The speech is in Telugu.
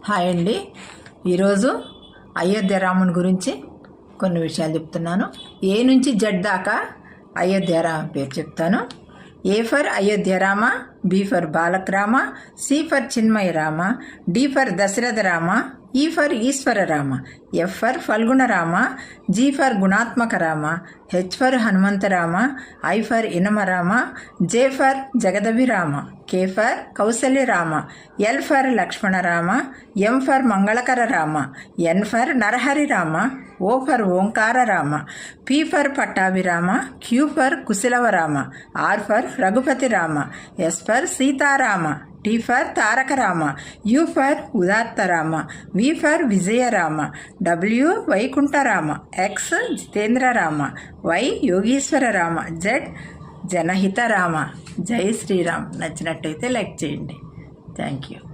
హాయ్ అండి. ఈరోజు అయోధ్య రాముని గురించి కొన్ని విషయాలు చెప్తున్నాను. ఏ నుంచి జడ్ దాకా అయోధ్య రామ పేరు చెప్తాను. A for Ayodhya Rama, B for Balak Rama, C for Chinmaya Rama, D for Dasharatha Rama, E for Eshwara Rama, F for Phalguna Rama, G for Gunatmaka Rama, H for Hanumantha Rama, I for Inama Rama, J for Jagadabhi Rama, K for Kausalya Rama, L for Lakshmana Rama, M for Mangalakara Rama, N for Narahari Rama, O for Omkara Rama, P for Pattabhirama, Q for Kushalava Rama, R for Raghupati Rama, S for Sitarama, T for Taraka Rama, U for Udatta Rama, V for Vijaya Rama, W Vaikuntha Rama, X Jitendra Rama, Y Yogeeshwara Rama, Z Janahita Rama. జై శ్రీరామ్. నచ్చినట్టయితే లైక్ చేయండి. Thank you.